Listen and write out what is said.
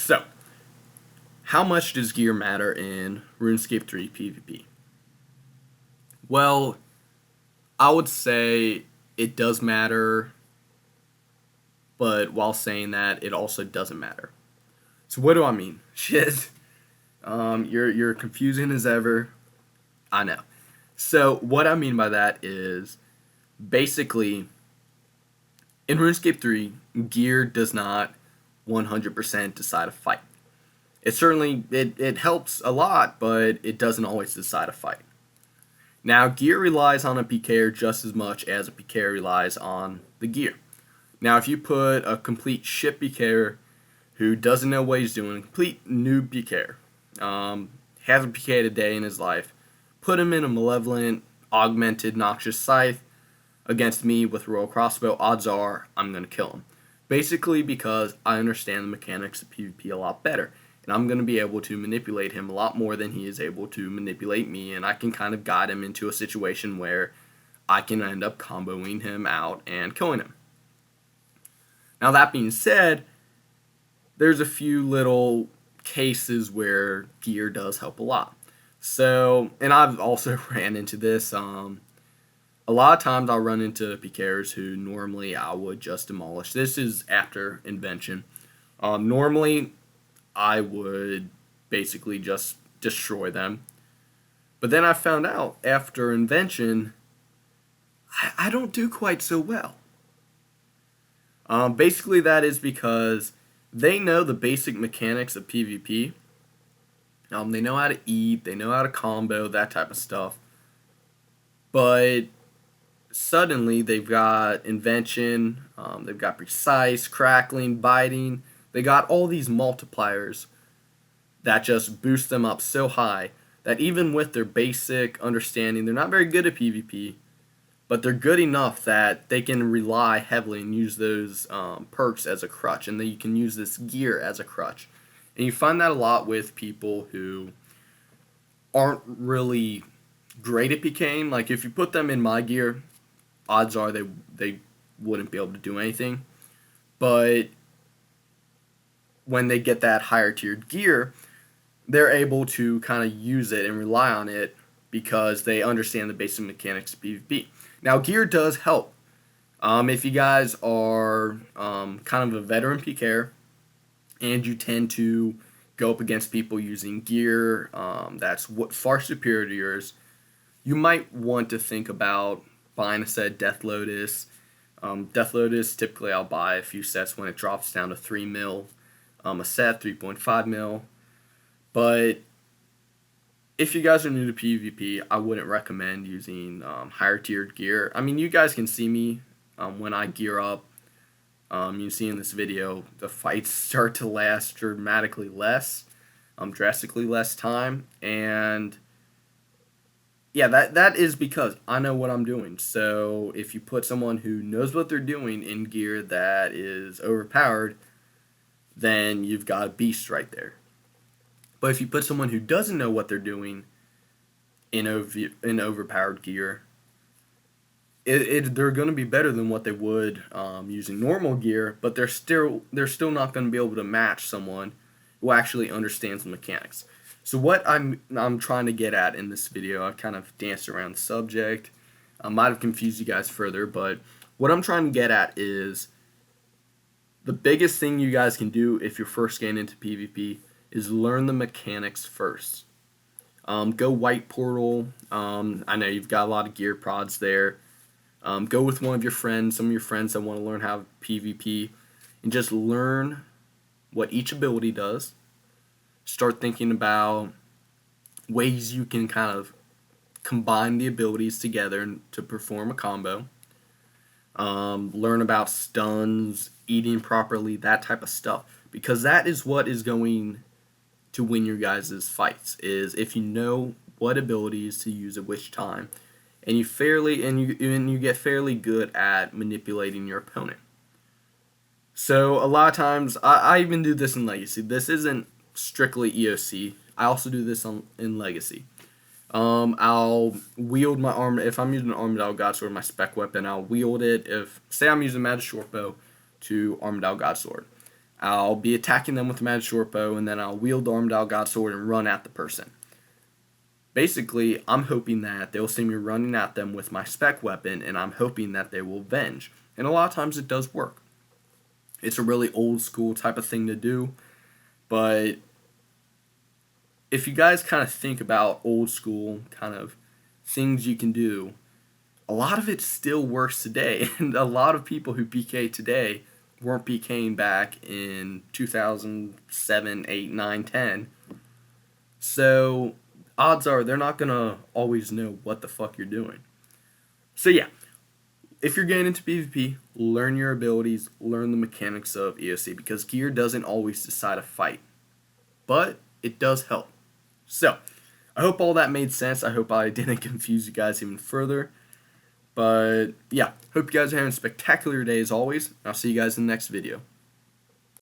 So, how much does gear matter in RuneScape 3 PvP? Well, I would say it does matter, but while saying that, it also doesn't matter. So what do I mean? Shiz, you're confusing as ever. I know. So what I mean by that is basically in RuneScape 3, gear does not 100% decide a fight. It certainly it helps a lot, but it doesn't always decide a fight. Now, gear relies on a PKer just as much as a PKer relies on the gear. Now, if you put a complete shit PKer who doesn't know what he's doing, a complete noob PKer, hasn't PK'd a day in his life, put him in a malevolent, augmented, noxious scythe against me with royal crossbow, odds are I'm going to kill him. Basically because I understand the mechanics of PvP a lot better. And I'm going to be able to manipulate him a lot more than he is able to manipulate me. And I can kind of guide him into a situation where I can end up comboing him out and killing him. Now that being said, there's a few little cases where gear does help a lot. So, and I've also ran into this. A lot of times I'll run into PKers who normally I would just demolish. This is after invention. Normally I would basically just destroy them. But then I found out after invention, I don't do quite so well. Basically that is because they know the basic mechanics of PvP. They know how to eat, they know how to combo, that type of stuff. But suddenly they've got invention, they've got precise, crackling, biting. They got all these multipliers that just boost them up so high that even with their basic understanding, they're not very good at PvP, but they're good enough that they can rely heavily and use those perks as a crutch, and then you can use this gear as a crutch. And you find that a lot with people who aren't really great at PKing. Like if you put them in my gear, odds are they wouldn't be able to do anything. But when they get that higher tiered gear, they're able to kind of use it and rely on it because they understand the basic mechanics of PvP. Now, gear does help. If you guys are kind of a veteran PKer and you tend to go up against people using gear that's far superior to yours, you might want to think about buying a set of Death Lotus. Death Lotus, typically I'll buy a few sets when it drops down to 3 mil. A set, 3.5 mil. But if you guys are new to PvP, I wouldn't recommend using higher tiered gear. I mean, you guys can see me when I gear up. You see in this video, the fights start to last drastically less time. And yeah, that is because I know what I'm doing. So if you put someone who knows what they're doing in gear that is overpowered, then you've got a beast right there. But if you put someone who doesn't know what they're doing in overpowered gear, they're going to be better than what they would using normal gear, but they're still not going to be able to match someone who actually understands the mechanics. So what I'm trying to get at in this video, I've kind of danced around the subject. I might have confused you guys further, but what I'm trying to get at is the biggest thing you guys can do if you're first getting into PvP is learn the mechanics first. Go White Portal. I know you've got a lot of gear prods there. Go with one of your friends, some of your friends that want to learn how to PvP, and just learn what each ability does. Start thinking about ways you can kind of combine the abilities together to perform a combo. Learn about stuns, eating properly, that type of stuff. Because that is what is going to win your guys' fights, is if you know what abilities to use at which time, and you get fairly good at manipulating your opponent. So a lot of times, I even do this in Legacy. This isn't strictly EOC. I also do this in Legacy. I'll wield my arm. If I'm using an Armadale Godsword, my spec weapon, I'll wield it. Say I'm using Magic Short Bow to Armadale Godsword. I'll be attacking them with a mad short bow, and then I'll wield the armed God sword and run at the person. Basically, I'm hoping that they'll see me running at them with my spec weapon, and I'm hoping that they will venge. And a lot of times it does work. It's a really old school type of thing to do, but if you guys kind of think about old school kind of things you can do, a lot of it still works today. And a lot of people who PK today weren't PKing back in 2007, 8, 9, 10. So odds are they're not going to always know what the fuck you're doing. So yeah, if you're getting into PvP, learn your abilities, learn the mechanics of EOC, because gear doesn't always decide a fight, but it does help. So, I hope all that made sense. I hope I didn't confuse you guys even further. But yeah, hope you guys are having a spectacular day as always. I'll see you guys in the next video.